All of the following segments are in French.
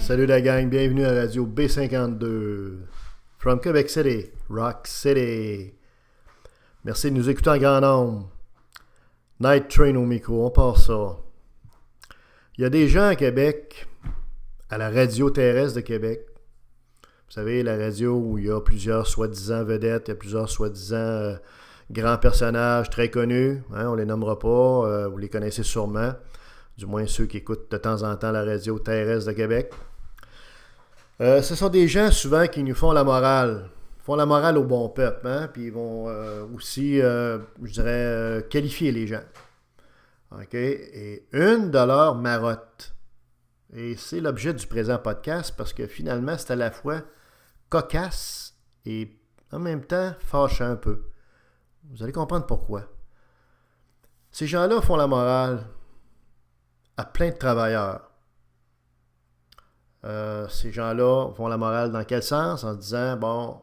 Salut la gang, bienvenue à Radio B52. From Quebec City, Rock City. Merci de nous écouter en grand nombre. Night Train au micro, on part ça. Il y a des gens à Québec, à la radio terrestre de Québec. Vous savez, la radio où il y a plusieurs soi-disant vedettes, il y a plusieurs soi-disant grands personnages très connus. On les nommera pas, vous les connaissez sûrement. Du moins ceux qui écoutent de temps en temps la radio terrestre de Québec. Ce sont des gens souvent qui nous font la morale. Font la morale au bon peuple. Puis ils vont aussi, je dirais, qualifier les gens. OK? Et une de leurs marottes. Et c'est l'objet du présent podcast parce que finalement, c'est à la fois cocasse et en même temps fâchant un peu. Vous allez comprendre pourquoi. Ces gens-là font la morale à plein de travailleurs. Ces gens-là font la morale dans quel sens? En se disant, bon,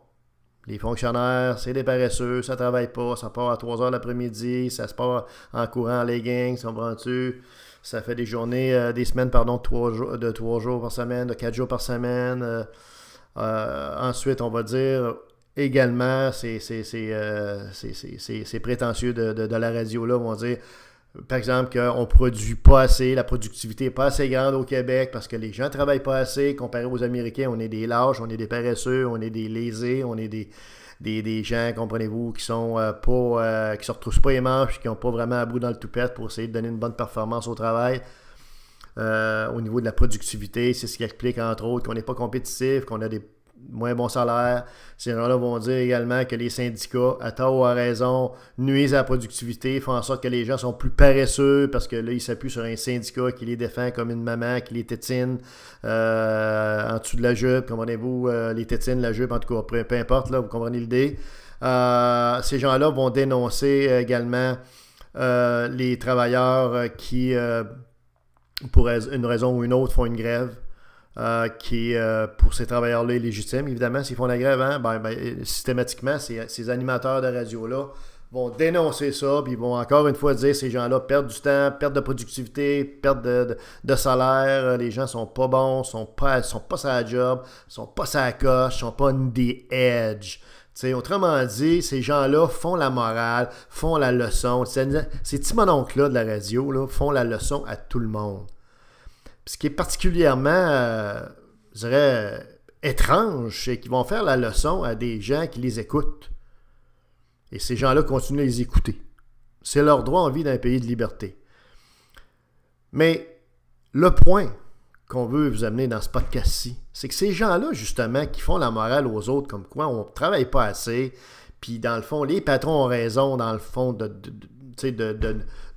les fonctionnaires, c'est des paresseux, ça travaille pas, ça part à 3 heures l'après-midi, ça se part en courant en leggings, comprends-tu? Ça fait des journées, des semaines, pardon, de 3 jours par semaine, de 4 jours par semaine. Ensuite, on va dire également, ces prétentieux de la radio-là vont dire, par exemple, qu'on ne produit pas assez, la productivité n'est pas assez grande au Québec parce que les gens ne travaillent pas assez. Comparé aux Américains, on est des lâches, on est des paresseux, on est des lésés, on est des gens, comprenez-vous, qui sont qui se retroussent pas les manches, qui n'ont pas vraiment à bout dans le toupette pour essayer de donner une bonne performance au travail. Au niveau de la productivité, c'est ce qui explique, entre autres, qu'on n'est pas compétitif, qu'on a des moins bons salaires. Ces gens-là vont dire également que les syndicats, à tort ou à raison, nuisent à la productivité, font en sorte que les gens sont plus paresseux parce que là, ils s'appuient sur un syndicat qui les défend comme une maman, qui les tétine en dessous de la jupe, comprenez-vous, les tétines, la jupe, en tout cas, peu importe, là, vous comprenez l'idée. Ces gens-là vont dénoncer également les travailleurs qui, pour une raison ou une autre, font une grève. Qui, pour ces travailleurs-là, est légitime. Évidemment, s'ils font la grève, systématiquement, ces animateurs de radio-là vont dénoncer ça, puis ils vont encore une fois dire ces gens-là perdent du temps, perte de productivité, perte de salaire, les gens sont pas bons, sont pas sur la job, sont pas sur la coche, sont pas des edge. T'sais, autrement dit, ces gens-là font la morale, font la leçon. Ces petits mononcles-là de la radio là, font la leçon à tout le monde. Ce qui est particulièrement, je dirais, étrange, c'est qu'ils vont faire la leçon à des gens qui les écoutent. Et ces gens-là continuent à les écouter. C'est leur droit en vie d'un pays de liberté. Mais le point qu'on veut vous amener dans ce podcast-ci, c'est que ces gens-là, justement, qui font la morale aux autres, comme quoi on ne travaille pas assez, puis dans le fond, les patrons ont raison, dans le fond,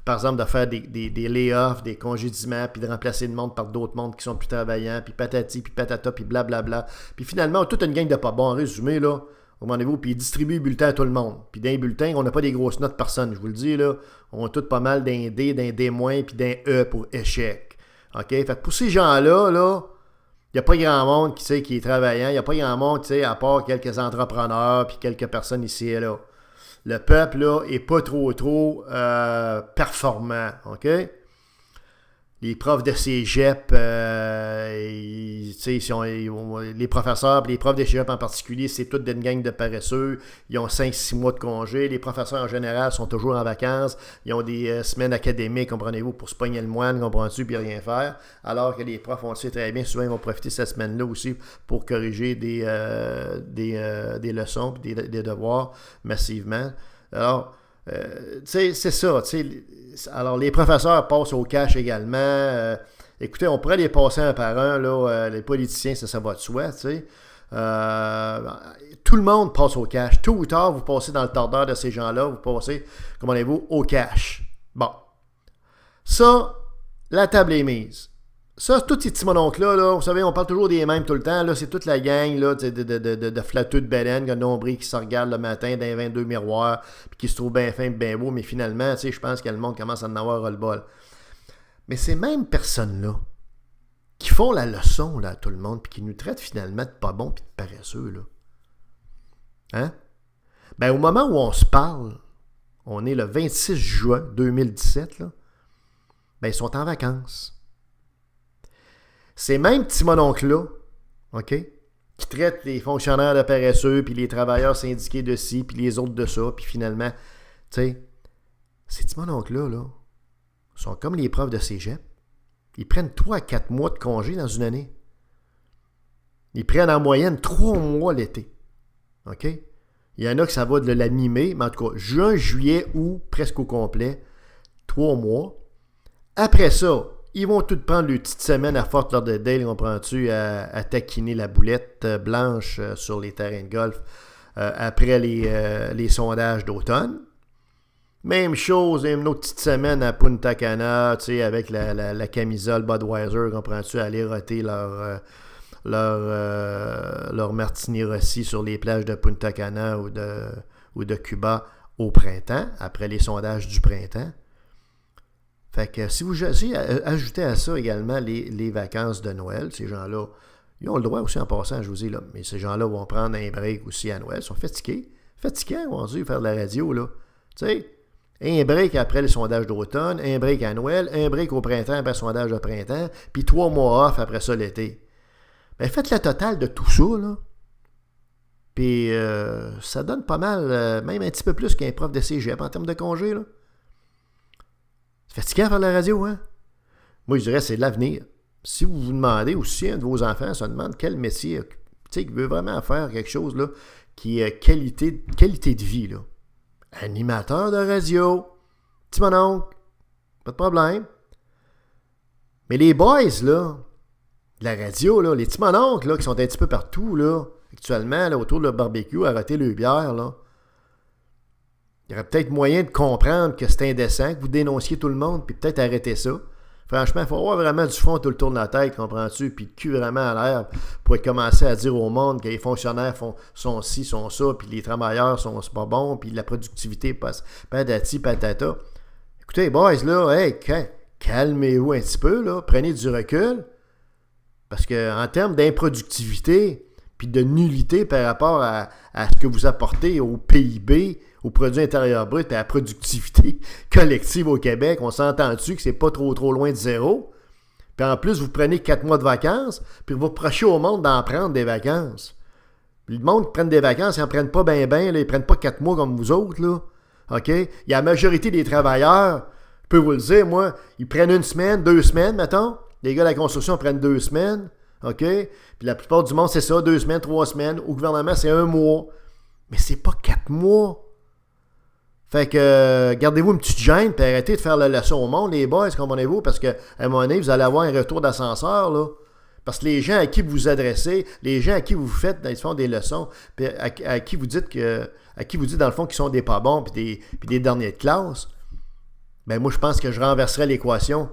par exemple, de faire des layoffs, des congédiements, puis de remplacer le monde par d'autres mondes qui sont plus travaillants, puis patati, puis patata, puis blablabla. Puis finalement, toute une gang de pas bons. En résumé, là, demandez-vous, puis ils distribuent les bulletins à tout le monde. Puis dans les bulletins, on n'a pas des grosses notes personne, je vous le dis, là. On a tout pas mal d'un D, d'un D-, puis d'un E pour échec. OK? Fait que pour ces gens-là, là, il n'y a pas grand monde qui est travaillant. Il n'y a pas grand monde, à part quelques entrepreneurs, puis quelques personnes ici et là. Le peuple, là, est pas trop performant, OK? Les profs de cégep, les professeurs, les profs de cégep en particulier, c'est toute une gang de paresseux. Ils ont 5-6 mois de congé. Les professeurs, en général, sont toujours en vacances. Ils ont des semaines académiques, comprenez-vous, pour se pogner le moine, comprends-tu, puis rien faire. Alors que les profs, on le sait très bien, souvent, ils vont profiter de cette semaine-là aussi pour corriger des leçons et des devoirs massivement. Alors, c'est ça, alors les professeurs passent au cash également. Écoutez, on pourrait les passer un par un, là, les politiciens, ça va de soi, tout le monde passe au cash. Tôt ou tard, vous passez dans le tordeur de ces gens-là, vous passez, comprenez-vous, au cash. Bon. Ça, la table est mise. Ça, tous ces petits mononcles-là, là, vous savez, on parle toujours des mêmes tout le temps. Là, c'est toute la gang là, de flatteux de baleine, qui a un nombril qui se regarde le matin dans les 22 miroirs, puis qui se trouve bien fin, bien beau, mais finalement, je pense que le monde commence à en avoir ras-le-bol. Mais ces mêmes personnes-là, qui font la leçon là, à tout le monde, puis qui nous traitent finalement de pas bons puis de paresseux, là. Hein? Ben, au moment où on se parle, on est le 26 juin 2017, là, ben, ils sont en vacances. Ces mêmes petits mononcle-là, OK, qui traitent les fonctionnaires de paresseux, puis les travailleurs syndiqués de ci, puis les autres de ça, puis finalement, tu sais, ces petits mononcles-là, là, sont comme les profs de cégep. Ils prennent 3 à 4 mois de congé dans une année. Ils prennent en moyenne 3 mois l'été. OK? Il y en a que ça va de la mi-mai, mais en tout cas, juin, juillet, août, presque au complet, 3 mois. Après ça, ils vont tous prendre leur petite semaine à Fort Lauderdale, comprends-tu, à taquiner la boulette blanche sur les terrains de golf après les sondages d'automne. Même chose, une autre petite semaine à Punta Cana, tu sais, avec la camisole Budweiser, comprends-tu, à aller roter leur martini Rossi sur les plages de Punta Cana ou de Cuba au printemps, après les sondages du printemps. Fait que si vous ajoutez à ça également les vacances de Noël, ces gens-là, ils ont le droit aussi en passant, je vous dis, là, mais ces gens-là vont prendre un break aussi à Noël, ils sont fatigués. Fatigués, on dit, faire de la radio, là. Tu sais, un break après le sondage d'automne, un break à Noël, un break au printemps après le sondage de printemps, puis 3 mois off après ça l'été. Ben, faites la totale de tout ça, là. Puis ça donne pas mal, même un petit peu plus qu'un prof de cégep en termes de congé, là. C'est fatigant à faire de la radio, hein? Moi, je dirais c'est l'avenir. Si vous vous demandez, ou si un de vos enfants se demande quel métier, tu sais, qui veut vraiment faire quelque chose, là, qui est qualité de vie, là. Animateur de radio, petit mononcle, pas de problème. Mais les boys, là, de la radio, là, les petits mononcles, là, qui sont un petit peu partout, là, actuellement, là, autour de leur barbecue, à roter le bière, là, il y aurait peut-être moyen de comprendre que c'est indécent, que vous dénonciez tout le monde, puis peut-être arrêter ça. Franchement, il faut avoir vraiment du fond tout le tour de la tête, comprends-tu, puis le cul vraiment à l'air pour commencer à dire au monde que les fonctionnaires sont ci, sont ça, puis les travailleurs sont pas bons, puis la productivité passe patati patata. Écoutez, boys, là, hey, calmez-vous un petit peu, là, prenez du recul, parce qu'en termes d'improductivité, puis de nullité par rapport à ce que vous apportez au PIB, au produit intérieur brut et à la productivité collective au Québec, on s'entend-tu que c'est pas trop loin de zéro? Puis en plus, vous prenez 4 mois de vacances, puis vous reprochez au monde d'en prendre des vacances. Puis le monde qui prenne des vacances, ils n'en prennent pas bien, là, ils prennent pas 4 mois comme vous autres, là. OK? Il y a la majorité des travailleurs, je peux vous le dire, moi, ils prennent 1 semaine, 2 semaines, mettons. Les gars de la construction prennent 2 semaines. OK? Puis la plupart du monde, c'est ça, 2 semaines, 3 semaines. Au gouvernement, c'est 1 mois. Mais c'est pas 4 mois. Fait que gardez-vous une petite gêne et arrêtez de faire la leçon au monde, les boys, comprenez-vous, parce qu'à un moment donné, vous allez avoir un retour d'ascenseur, là. Parce que les gens à qui vous vous adressez, les gens à qui vous faites, ils font des leçons, puis à qui vous dites dans le fond qu'ils sont des pas bons puis des derniers de classe, ben moi je pense que je renverserais l'équation.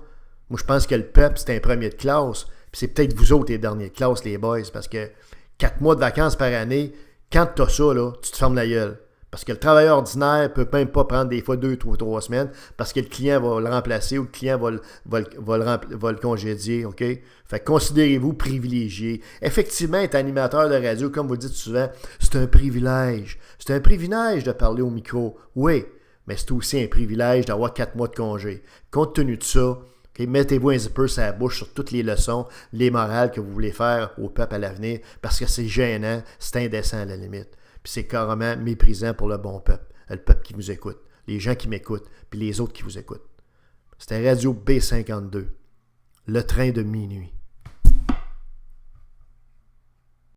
Moi je pense que le peuple, c'est un premier de classe, puis c'est peut-être vous autres les derniers de classe, les boys, parce que 4 mois de vacances par année, quand t'as ça, là, tu te fermes la gueule. Parce que le travailleur ordinaire ne peut même pas prendre des fois 2 ou 3 semaines parce que le client va le remplacer ou le client va le congédier. OK? Fait que considérez-vous privilégié. Effectivement, être animateur de radio, comme vous le dites souvent, c'est un privilège. C'est un privilège de parler au micro. Oui, mais c'est aussi un privilège d'avoir 4 mois de congé. Compte tenu de ça, okay, mettez-vous un zipper sur la bouche sur toutes les leçons, les morales que vous voulez faire au peuple à l'avenir parce que c'est gênant, c'est indécent à la limite. Puis c'est carrément méprisant pour le bon peuple. Le peuple qui vous écoute, les gens qui m'écoutent, puis les autres qui vous écoutent. C'était Radio B52, le train de minuit.